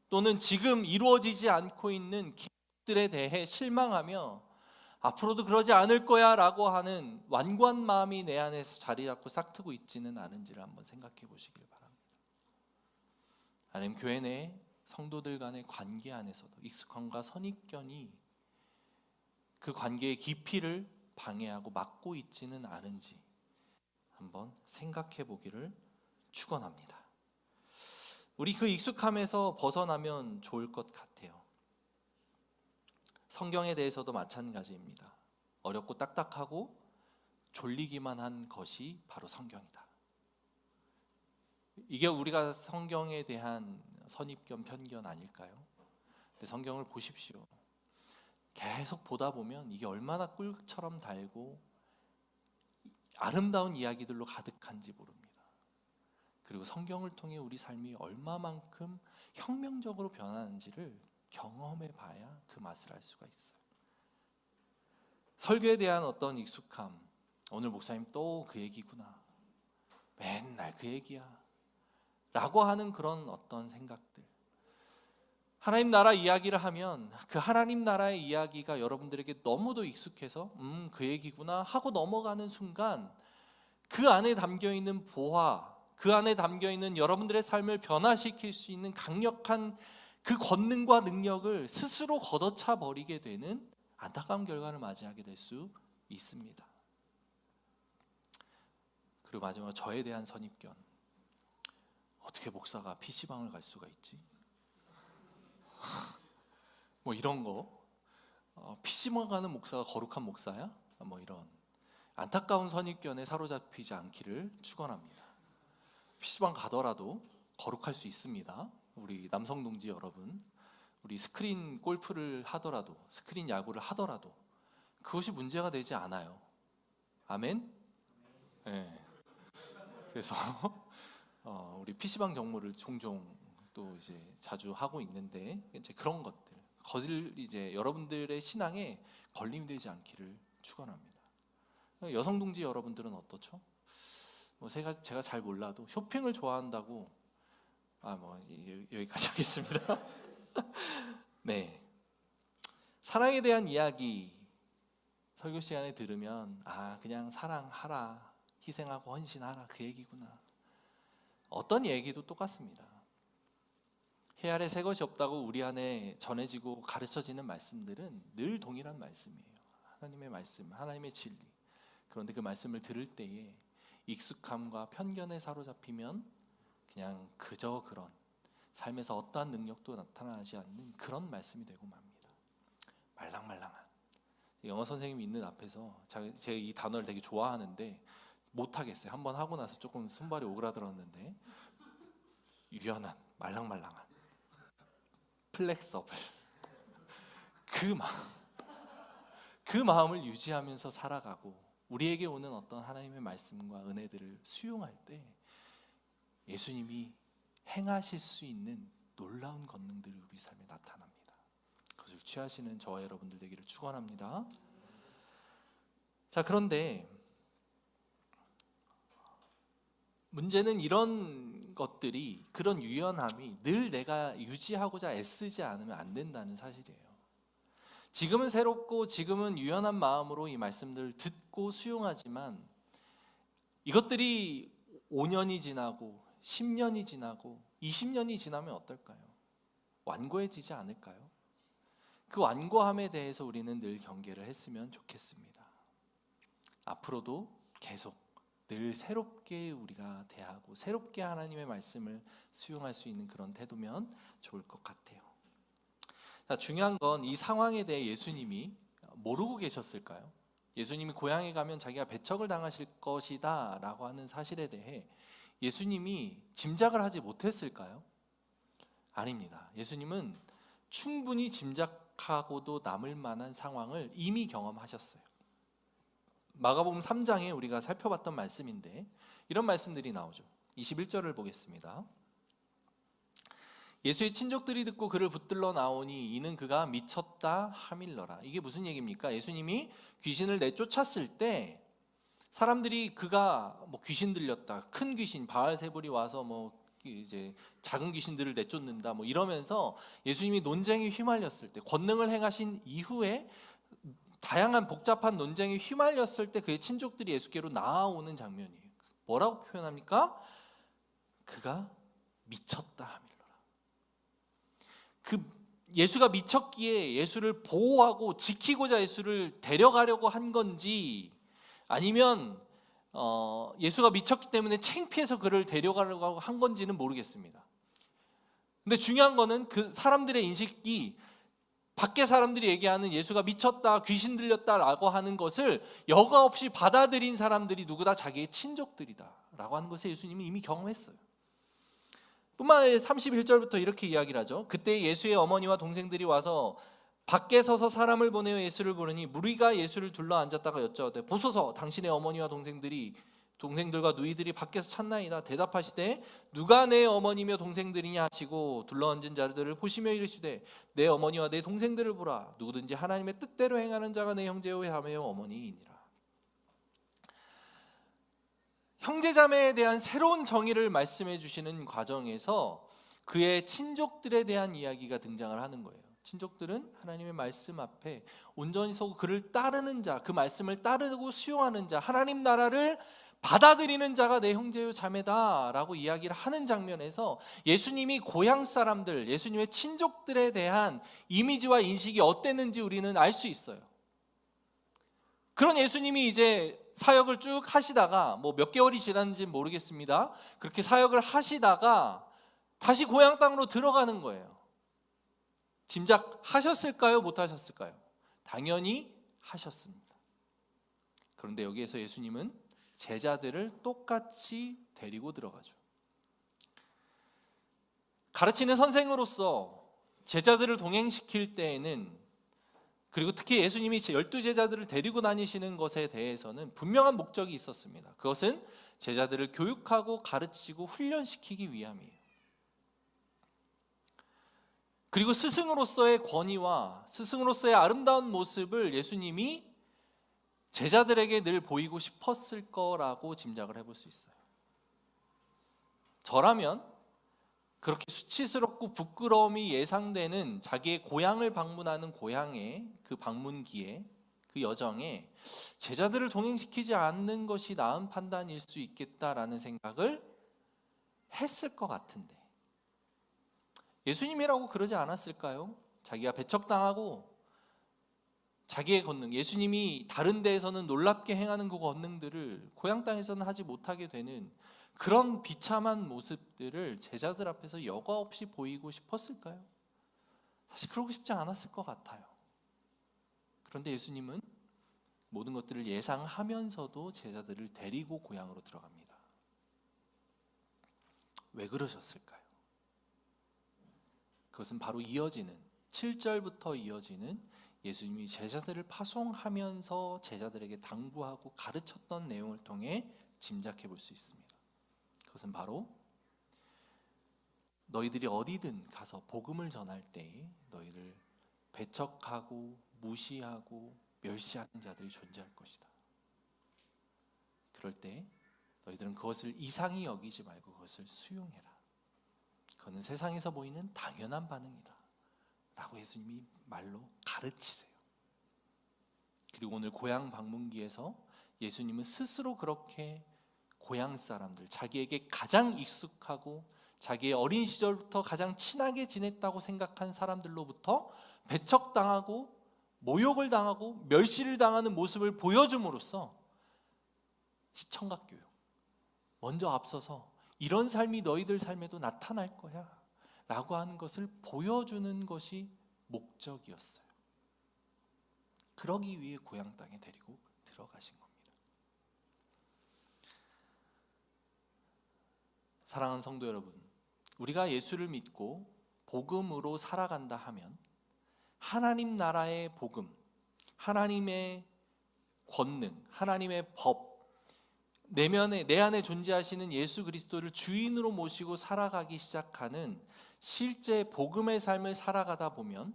또는 지금 이루어지지 않고 있는 기록들에 대해 실망하며 앞으로도 그러지 않을 거야 라고 하는 완고한 마음이 내 안에서 자리 잡고 싹트고 있지는 않은지를 한번 생각해 보시길 바랍니다. 아니면 교회 내 성도들 간의 관계 안에서도 익숙함과 선입견이 그 관계의 깊이를 방해하고 막고 있지는 않은지 한번 생각해 보기를 축원합니다. 우리 그 익숙함에서 벗어나면 좋을 것 같아요. 성경에 대해서도 마찬가지입니다. 어렵고 딱딱하고 졸리기만 한 것이 바로 성경이다. 이게 우리가 성경에 대한 선입견, 편견 아닐까요? 근데 성경을 보십시오. 계속 보다 보면 이게 얼마나 꿀처럼 달고 아름다운 이야기들로 가득한지 모릅니다. 그리고 성경을 통해 우리 삶이 얼마만큼 혁명적으로 변하는지를 경험해 봐야 그 맛을 알 수가 있어요. 설교에 대한 어떤 익숙함, 오늘 목사님 또 그 얘기구나, 맨날 그 얘기야 라고 하는 그런 어떤 생각들. 하나님 나라 이야기를 하면 그 하나님 나라의 이야기가 여러분들에게 너무도 익숙해서 그 얘기구나 하고 넘어가는 순간 그 안에 담겨있는 보화, 그 안에 담겨있는 여러분들의 삶을 변화시킬 수 있는 강력한 그 권능과 능력을 스스로 걷어차 버리게 되는 안타까운 결과를 맞이하게 될 수 있습니다. 그리고 마지막으로 저에 대한 선입견. 어떻게 목사가 PC방을 갈 수가 있지? 뭐 이런 거. PC방 가는 목사가 거룩한 목사야? 뭐 이런 안타까운 선입견에 사로잡히지 않기를 축원합니다. PC방 가더라도 거룩할 수 있습니다. 우리 남성 동지 여러분, 우리 스크린 골프를 하더라도, 스크린 야구를 하더라도 그것이 문제가 되지 않아요. 아멘? 네. 그래서 우리 PC방 경무를 종종 또 이제 자주 하고 있는데 이제 그런 것들, 이제 여러분들의 신앙에 걸림이 되지 않기를 축원합니다. 여성 동지 여러분들은 어떻죠? 제가 잘 몰라도 쇼핑을 좋아한다고 여기까지 하겠습니다. 네, 사랑에 대한 이야기 설교 시간에 들으면 그냥 사랑하라, 희생하고 헌신하라 그 얘기구나. 어떤 얘기도 똑같습니다. 해 아래 새 것이 없다고 우리 안에 전해지고 가르쳐지는 말씀들은 늘 동일한 말씀이에요. 하나님의 말씀, 하나님의 진리. 그런데 그 말씀을 들을 때에 익숙함과 편견에 사로잡히면 그냥 그저 그런 삶에서 어떠한 능력도 나타나지 않는 그런 말씀이 되고 맙니다. 말랑말랑한. 영어 선생님이 있는 앞에서 제가 이 단어를 되게 좋아하는데 못하겠어요. 한번 하고 나서 조금 손발이 오그라들었는데, 유연한, 말랑말랑한, 플렉서블, 그 마음을 유지하면서 살아가고 우리에게 오는 어떤 하나님의 말씀과 은혜들을 수용할 때 예수님이 행하실 수 있는 놀라운 권능들이 우리 삶에 나타납니다. 그것을 취하시는 저와 여러분들 되기를 축원합니다. 자, 그런데 문제는 이런 것들이, 그런 유연함이 늘 내가 유지하고자 애쓰지 않으면 안 된다는 사실이에요. 지금은 새롭고 지금은 유연한 마음으로 이 말씀들을 듣고 수용하지만 이것들이 5년이 지나고 10년이 지나고 20년이 지나면 어떨까요? 완고해지지 않을까요? 그 완고함에 대해서 우리는 늘 경계를 했으면 좋겠습니다. 앞으로도 계속 늘 새롭게 우리가 대하고 새롭게 하나님의 말씀을 수용할 수 있는 그런 태도면 좋을 것 같아요. 자, 중요한 건 이 상황에 대해 예수님이 모르고 계셨을까요? 예수님이 고향에 가면 자기가 배척을 당하실 것이다 라고 하는 사실에 대해 예수님이 짐작을 하지 못했을까요? 아닙니다. 예수님은 충분히 짐작하고도 남을 만한 상황을 이미 경험하셨어요. 마가복음 3장에 우리가 살펴봤던 말씀인데 이런 말씀들이 나오죠. 21절을 보겠습니다. 예수의 친족들이 듣고 그를 붙들러 나오니 이는 그가 미쳤다 하밀러라. 이게 무슨 얘기입니까? 예수님이 귀신을 내쫓았을 때 사람들이 그가 귀신 들렸다, 큰 귀신 바알세불이 와서 이제 작은 귀신들을 내쫓는다 이러면서 예수님이 논쟁에 휘말렸을 때, 권능을 행하신 이후에 다양한 복잡한 논쟁에 휘말렸을 때 그의 친족들이 예수께로 나아오는 장면이에요. 뭐라고 표현합니까? 그가 미쳤다 하밀러라. 예수가 미쳤기에 예수를 보호하고 지키고자 예수를 데려가려고 한 건지, 아니면 예수가 미쳤기 때문에 창피해서 그를 데려가려고 한 건지는 모르겠습니다. 근데 중요한 거는 그 사람들의 인식이 밖에 사람들이 얘기하는 예수가 미쳤다, 귀신 들렸다라고 하는 것을 여과 없이 받아들인 사람들이 누구다? 자기의 친족들이다라고 하는 것을 예수님이 이미 경험했어요. 뿐만 아니라 31절부터 이렇게 이야기를 하죠. 그때 예수의 어머니와 동생들이 와서 밖에 서서 사람을 보내어 예수를 부르니 무리가 예수를 둘러 앉았다가 여쭤오되 보소서 당신의 어머니와 동생들과 누이들이 밖에서 찾나이다. 대답하시되 누가 내 어머니며 동생들이냐 하시고 둘러앉은 자들을 보시며 이르시되 내 어머니와 내 동생들을 보라. 누구든지 하나님의 뜻대로 행하는 자가 내 형제요 자매요 어머니이니라. 형제자매에 대한 새로운 정의를 말씀해 주시는 과정에서 그의 친족들에 대한 이야기가 등장을 하는 거예요. 친족들은 하나님의 말씀 앞에 온전히 서고 그를 따르는 자, 그 말씀을 따르고 수용하는 자, 하나님 나라를 받아들이는 자가 내 형제요 자매다라고 이야기를 하는 장면에서 예수님이 고향 사람들, 예수님의 친족들에 대한 이미지와 인식이 어땠는지 우리는 알 수 있어요. 그런 예수님이 이제 사역을 쭉 하시다가 몇 개월이 지났는지는 모르겠습니다. 그렇게 사역을 하시다가 다시 고향 땅으로 들어가는 거예요. 짐작하셨을까요? 못하셨을까요? 당연히 하셨습니다. 그런데 여기에서 예수님은 제자들을 똑같이 데리고 들어가죠. 가르치는 선생으로서 제자들을 동행시킬 때에는, 그리고 특히 예수님이 12제자들을 데리고 다니시는 것에 대해서는 분명한 목적이 있었습니다. 그것은 제자들을 교육하고 가르치고 훈련시키기 위함이에요. 그리고 스승으로서의 권위와 스승으로서의 아름다운 모습을 예수님이 제자들에게 늘 보이고 싶었을 거라고 짐작을 해볼 수 있어요. 저라면 그렇게 수치스럽고 부끄러움이 예상되는 자기의 고향을 방문하는 고향의 그 방문기에, 그 여정에 제자들을 동행시키지 않는 것이 나은 판단일 수 있겠다라는 생각을 했을 것 같은데 예수님이라고 그러지 않았을까요? 자기가 배척당하고 자기의 권능, 예수님이 다른 데에서는 놀랍게 행하는 그 권능들을 고향 땅에서는 하지 못하게 되는 그런 비참한 모습들을 제자들 앞에서 여과 없이 보이고 싶었을까요? 사실 그러고 싶지 않았을 것 같아요. 그런데 예수님은 모든 것들을 예상하면서도 제자들을 데리고 고향으로 들어갑니다. 왜 그러셨을까요? 그것은 바로 7절부터 이어지는 예수님이 제자들을 파송하면서 제자들에게 당부하고 가르쳤던 내용을 통해 짐작해 볼 수 있습니다. 그것은 바로 너희들이 어디든 가서 복음을 전할 때에 너희를 배척하고 무시하고 멸시하는 자들이 존재할 것이다. 그럴 때 너희들은 그것을 이상히 여기지 말고 그것을 수용해라. 그거는 세상에서 보이는 당연한 반응이다 라고 예수님이 말로 가르치세요. 그리고 오늘 고향 방문기에서 예수님은 스스로 그렇게 고향 사람들, 자기에게 가장 익숙하고 자기의 어린 시절부터 가장 친하게 지냈다고 생각한 사람들로부터 배척당하고 모욕을 당하고 멸시를 당하는 모습을 보여줌으로써 시청각 교육, 먼저 앞서서 이런 삶이 너희들 삶에도 나타날 거야 라고 하는 것을 보여주는 것이 목적이었어요. 그러기 위해 고향 땅에 데리고 들어가신 겁니다. 사랑하는 성도 여러분, 우리가 예수를 믿고 복음으로 살아간다 하면 하나님 나라의 복음, 하나님의 권능, 하나님의 법, 내 안에 존재하시는 예수 그리스도를 주인으로 모시고 살아가기 시작하는 실제 복음의 삶을 살아가다 보면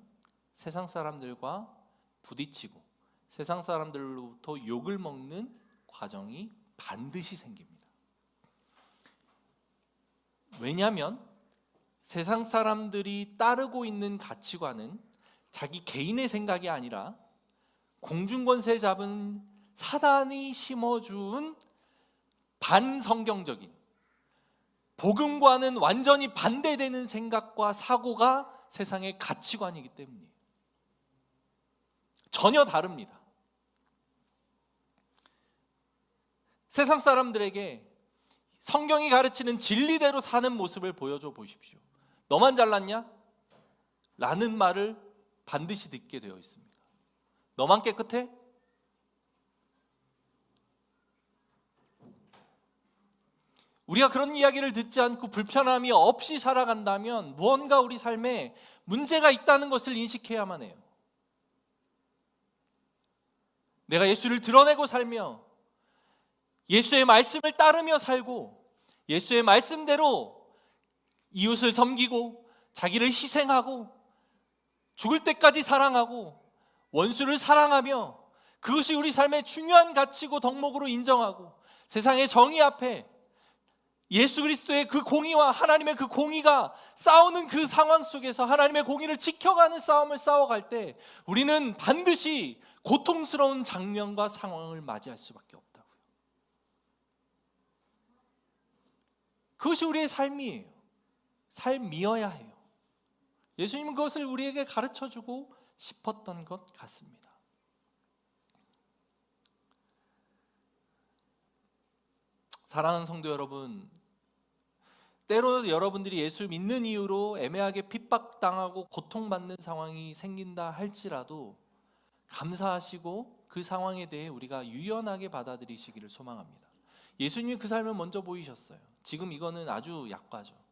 세상 사람들과 부딪히고 세상 사람들로부터 욕을 먹는 과정이 반드시 생깁니다. 왜냐하면 세상 사람들이 따르고 있는 가치관은 자기 개인의 생각이 아니라 공중권세 잡은 사단이 심어준 반성경적인, 복음과는 완전히 반대되는 생각과 사고가 세상의 가치관이기 때문이에요. 전혀 다릅니다. 세상 사람들에게 성경이 가르치는 진리대로 사는 모습을 보여줘 보십시오. 너만 잘났냐? 라는 말을 반드시 듣게 되어 있습니다. 너만 깨끗해? 우리가 그런 이야기를 듣지 않고 불편함이 없이 살아간다면 무언가 우리 삶에 문제가 있다는 것을 인식해야만 해요. 내가 예수를 드러내고 살며 예수의 말씀을 따르며 살고 예수의 말씀대로 이웃을 섬기고 자기를 희생하고 죽을 때까지 사랑하고 원수를 사랑하며 그것이 우리 삶의 중요한 가치고 덕목으로 인정하고 세상의 정의 앞에 예수 그리스도의 그 공의와 하나님의 그 공의가 싸우는 그 상황 속에서 하나님의 공의를 지켜가는 싸움을 싸워갈 때 우리는 반드시 고통스러운 장면과 상황을 맞이할 수밖에 없다고요. 그것이 우리의 삶이에요. 삶이어야 해요. 예수님은 그것을 우리에게 가르쳐주고 싶었던 것 같습니다. 사랑하는 성도 여러분, 때로 여러분들이 예수 믿는 이유로 애매하게 핍박당하고 고통받는 상황이 생긴다 할지라도 감사하시고 그 상황에 대해 우리가 유연하게 받아들이시기를 소망합니다. 예수님이 그 삶을 먼저 보이셨어요. 지금 이거는 아주 약과죠.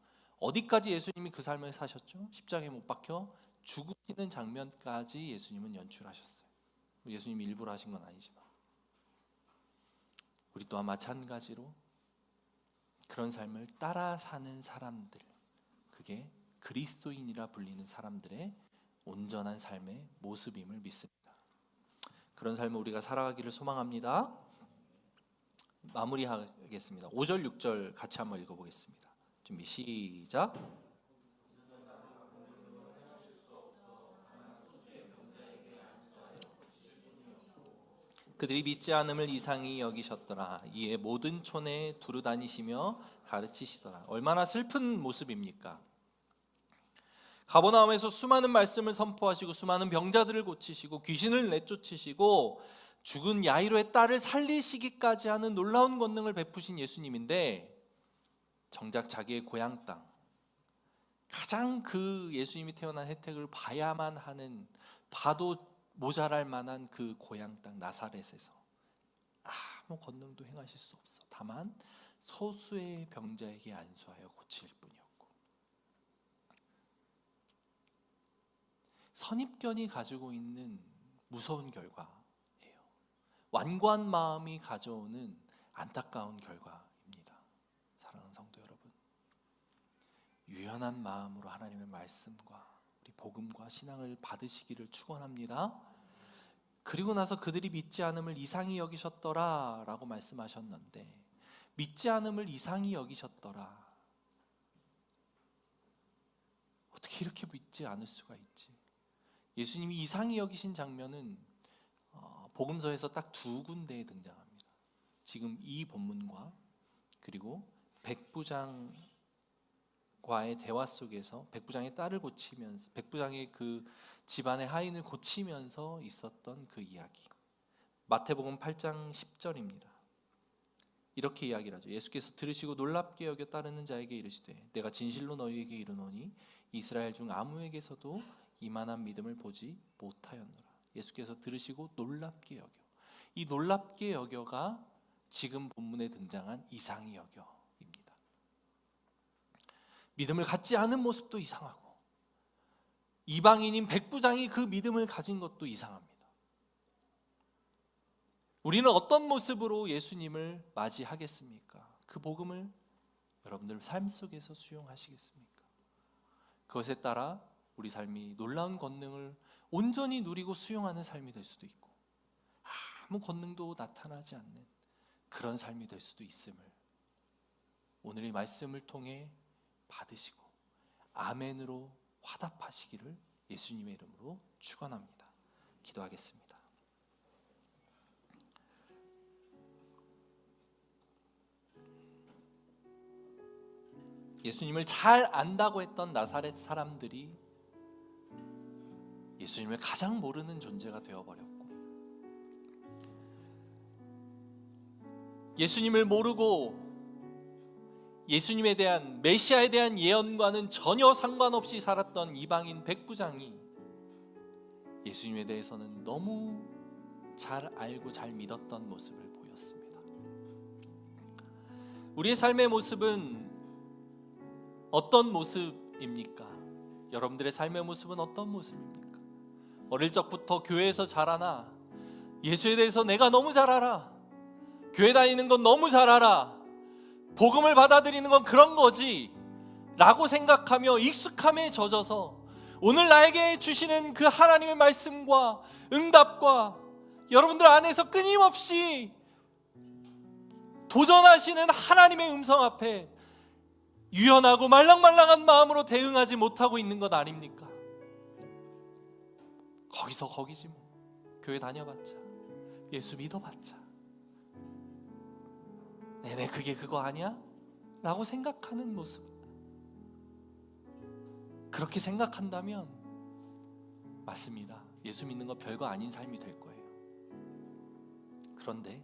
어디까지 예수님이 그 삶을 사셨죠? 십자가에 못 박혀 죽으시는 장면까지 예수님은 연출하셨어요. 예수님이 일부러 하신 건 아니지만 우리 또한 마찬가지로 그런 삶을 따라 사는 사람들, 그게 그리스도인이라 불리는 사람들의 온전한 삶의 모습임을 믿습니다. 그런 삶을 우리가 살아가기를 소망합니다. 마무리하겠습니다. 5절 6절 같이 한번 읽어보겠습니다. 준비 시작. 그들이 믿지 않음을 이상히 여기셨더라. 이에 모든 촌에 두루 다니시며 가르치시더라. 얼마나 슬픈 모습입니까? 가버나움에서 수많은 말씀을 선포하시고 수많은 병자들을 고치시고 귀신을 내쫓으시고 죽은 야이로의 딸을 살리시기까지 하는 놀라운 권능을 베푸신 예수님인데 정작 자기의 고향 땅, 가장 그 예수님이 태어난 혜택을 봐야만 하는, 봐도 모자랄 만한 그 고향 땅 나사렛에서 아무 권능도 행하실 수 없어. 다만 소수의 병자에게 안수하여 고칠 뿐이었고, 선입견이 가지고 있는 무서운 결과예요. 완고한 마음이 가져오는 안타까운 결과입니다. 사랑하는 성도 여러분, 유연한 마음으로 하나님의 말씀과 우리 복음과 신앙을 받으시기를 축원합니다. 그리고 나서 그들이 믿지 않음을 이상히 여기셨더라 라고 말씀하셨는데, 믿지 않음을 이상히 여기셨더라, 어떻게 이렇게 믿지 않을 수가 있지? 예수님이 이상히 여기신 장면은 복음서에서 딱 두 군데에 등장합니다. 지금 이 본문과 그리고 백부장 과의 대화 속에서 백부장의 딸을 고치면서, 백부장의 그 집안의 하인을 고치면서 있었던 그 이야기. 마태복음 8장 10절입니다. 이렇게 이야기를 하죠. 예수께서 들으시고 놀랍게 여겨 따르는 자에게 이르시되 내가 진실로 너희에게 이르노니 이스라엘 중 아무에게서도 이만한 믿음을 보지 못하였노라. 예수께서 들으시고 놀랍게 여겨. 이 놀랍게 여겨가 지금 본문에 등장한 이상히 여겨입니다. 믿음을 갖지 않은 모습도 이상하고 이방인인 백부장이 그 믿음을 가진 것도 이상합니다. 우리는 어떤 모습으로 예수님을 맞이하겠습니까? 그 복음을 여러분들 삶 속에서 수용하시겠습니까? 그것에 따라 우리 삶이 놀라운 권능을 온전히 누리고 수용하는 삶이 될 수도 있고 아무 권능도 나타나지 않는 그런 삶이 될 수도 있음을 오늘 이 말씀을 통해 받으시고 아멘으로 화답하시기를 예수님의 이름으로 축원합니다. 기도하겠습니다. 예수님을 잘 안다고 했던 나사렛 사람들이 예수님을 가장 모르는 존재가 되어버렸고, 예수님을 모르고 예수님에 대한, 메시아에 대한 예언과는 전혀 상관없이 살았던 이방인 백부장이 예수님에 대해서는 너무 잘 알고 잘 믿었던 모습을 보였습니다. 우리의 삶의 모습은 어떤 모습입니까? 여러분들의 삶의 모습은 어떤 모습입니까? 어릴 적부터 교회에서 자라나 예수에 대해서 내가 너무 잘 알아, 교회 다니는 건 너무 잘 알아, 복음을 받아들이는 건 그런 거지 라고 생각하며 익숙함에 젖어서 오늘 나에게 주시는 그 하나님의 말씀과 응답과 여러분들 안에서 끊임없이 도전하시는 하나님의 음성 앞에 유연하고 말랑말랑한 마음으로 대응하지 못하고 있는 것 아닙니까? 거기서 거기지 뭐. 교회 다녀봤자, 예수 믿어봤자, 네네 그게 그거 아니야? 라고 생각하는 모습. 그렇게 생각한다면 맞습니다. 예수 믿는 거 별거 아닌 삶이 될 거예요. 그런데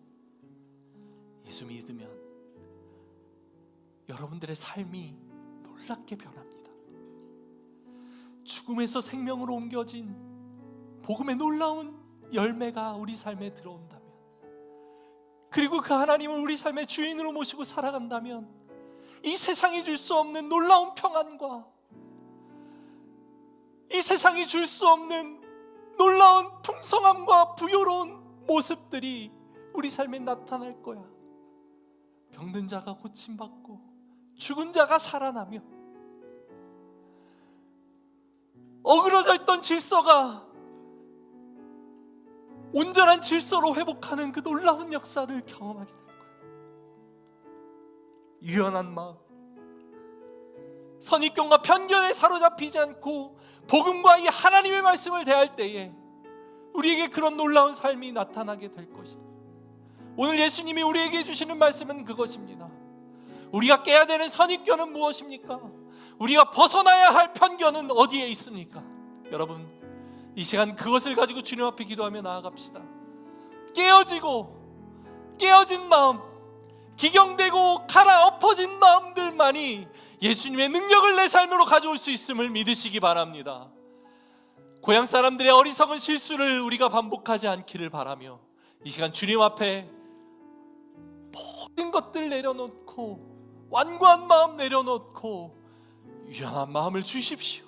예수 믿으면 여러분들의 삶이 놀랍게 변합니다. 죽음에서 생명으로 옮겨진 복음의 놀라운 열매가 우리 삶에 들어온다면, 그리고 그 하나님을 우리 삶의 주인으로 모시고 살아간다면 이 세상이 줄 수 없는 놀라운 평안과 이 세상이 줄 수 없는 놀라운 풍성함과 부요로운 모습들이 우리 삶에 나타날 거야. 병든 자가 고침받고 죽은 자가 살아나며 어그러져 있던 질서가 온전한 질서로 회복하는 그 놀라운 역사를 경험하게 될 거예요. 유연한 마음, 선입견과 편견에 사로잡히지 않고 복음과 이 하나님의 말씀을 대할 때에 우리에게 그런 놀라운 삶이 나타나게 될 것이다. 오늘 예수님이 우리에게 주시는 말씀은 그것입니다. 우리가 깨야 되는 선입견은 무엇입니까? 우리가 벗어나야 할 편견은 어디에 있습니까? 여러분, 이 시간 그것을 가지고 주님 앞에 기도하며 나아갑시다. 깨어진 마음, 기경되고 갈아엎어진 마음들만이 예수님의 능력을 내 삶으로 가져올 수 있음을 믿으시기 바랍니다. 고향 사람들의 어리석은 실수를 우리가 반복하지 않기를 바라며 이 시간 주님 앞에 모든 것들 내려놓고 완고한 마음 내려놓고 유연한 마음을 주십시오.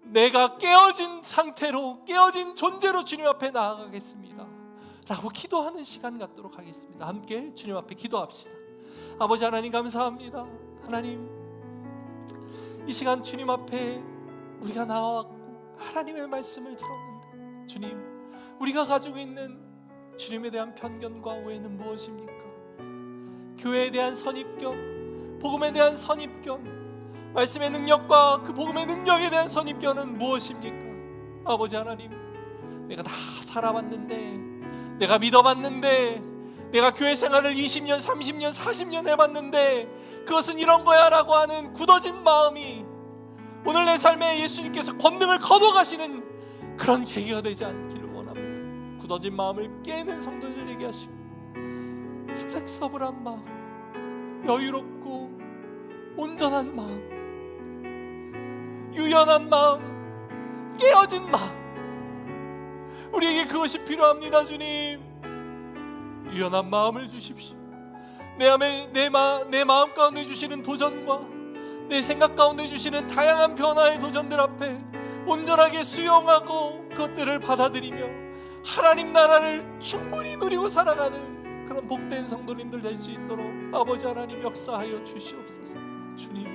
내가 깨어진 상태로, 깨어진 존재로 주님 앞에 나아가겠습니다 라고 기도하는 시간 갖도록 하겠습니다. 함께 주님 앞에 기도합시다. 아버지 하나님 감사합니다. 하나님, 이 시간 주님 앞에 우리가 나와왔고 하나님의 말씀을 들었는데, 주님, 우리가 가지고 있는 주님에 대한 편견과 오해는 무엇입니까? 교회에 대한 선입견, 복음에 대한 선입견, 말씀의 능력과 그 복음의 능력에 대한 선입견은 무엇입니까? 아버지 하나님, 내가 다 살아봤는데, 내가 믿어봤는데, 내가 교회 생활을 20년, 30년, 40년 해봤는데 그것은 이런 거야 라고 하는 굳어진 마음이 오늘 내 삶에 예수님께서 권능을 거둬가시는 그런 계기가 되지 않기를 원합니다. 굳어진 마음을 깨는 성도들 되게 하시고 플렉서블한 마음, 여유롭고 온전한 마음, 유연한 마음, 깨어진 마음, 우리에게 그것이 필요합니다. 주님, 유연한 마음을 주십시오. 내 마음 가운데 주시는 도전과 내 생각 가운데 주시는 다양한 변화의 도전들 앞에 온전하게 수용하고 그것들을 받아들이며 하나님 나라를 충분히 누리고 살아가는 그런 복된 성도님들 될 수 있도록 아버지 하나님 역사하여 주시옵소서. 주님,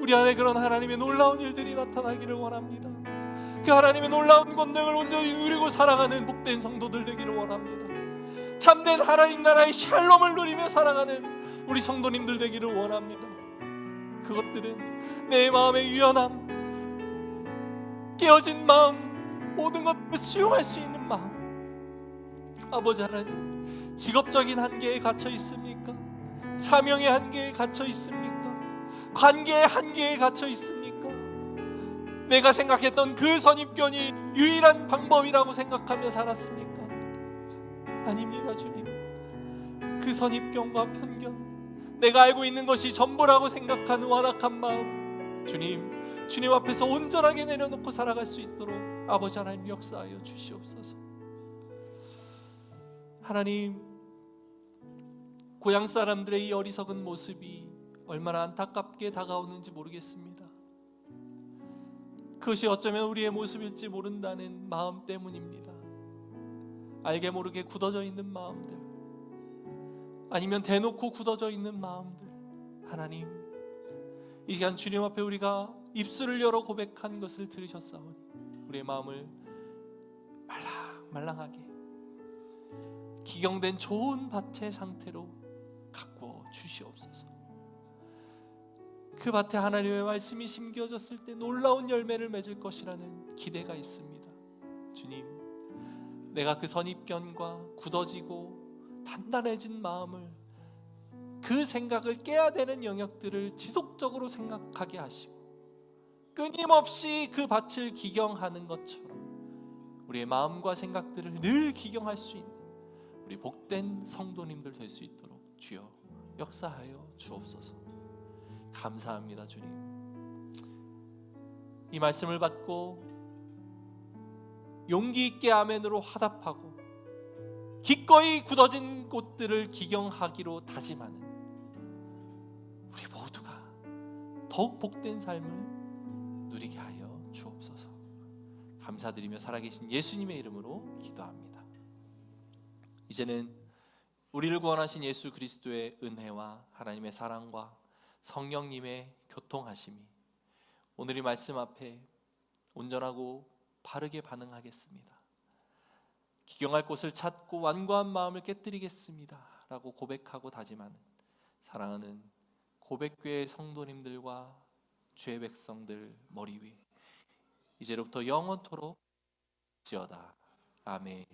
우리 안에 그런 하나님의 놀라운 일들이 나타나기를 원합니다. 그 하나님의 놀라운 권능을 온전히 누리고 살아가는 복된 성도들 되기를 원합니다. 참된 하나님 나라의 샬롬을 누리며 살아가는 우리 성도님들 되기를 원합니다. 그것들은 내 마음의 유연함, 깨어진 마음, 모든 것들을 수용할 수 있는 마음. 아버지 하나님, 직업적인 한계에 갇혀 있습니까? 사명의 한계에 갇혀 있습니까? 관계의 한계에 갇혀 있습니까? 내가 생각했던 그 선입견이 유일한 방법이라고 생각하며 살았습니까? 아닙니다. 주님, 그 선입견과 편견, 내가 알고 있는 것이 전부라고 생각하는 완악한 마음, 주님 앞에서 온전하게 내려놓고 살아갈 수 있도록 아버지 하나님 역사하여 주시옵소서. 하나님, 고향 사람들의 이 어리석은 모습이 얼마나 안타깝게 다가오는지 모르겠습니다. 그것이 어쩌면 우리의 모습일지 모른다는 마음 때문입니다. 알게 모르게 굳어져 있는 마음들, 아니면 대놓고 굳어져 있는 마음들, 하나님, 이 시간 주님 앞에 우리가 입술을 열어 고백한 것을 들으셨사오니 우리의 마음을 말랑하게 기경된 좋은 밭의 상태로 가꾸어 주시옵소서. 그 밭에 하나님의 말씀이 심겨졌을 때 놀라운 열매를 맺을 것이라는 기대가 있습니다. 주님, 내가 그 선입견과 굳어지고 단단해진 마음을, 그 생각을 깨야 되는 영역들을 지속적으로 생각하게 하시고 끊임없이 그 밭을 기경하는 것처럼 우리의 마음과 생각들을 늘 기경할 수 있는 우리 복된 성도님들 될 수 있도록 주여 역사하여 주옵소서. 감사합니다. 주님, 이 말씀을 받고 용기 있게 아멘으로 화답하고 기꺼이 굳어진 꽃들을 기경하기로 다짐하는 우리 모두가 더욱 복된 삶을 누리게 하여 주옵소서. 감사드리며 살아계신 예수님의 이름으로 기도합니다. 이제는 우리를 구원하신 예수 그리스도의 은혜와 하나님의 사랑과 성령님의 교통하심이 오늘 이 말씀 앞에 온전하고 바르게 반응하겠습니다. 기경할 곳을 찾고 완고한 마음을 깨뜨리겠습니다 라고 고백하고 다짐하는 사랑하는 고백교회 성도님들과 주의 백성들 머리 위 이제로부터 영원토록 지어다. 아멘.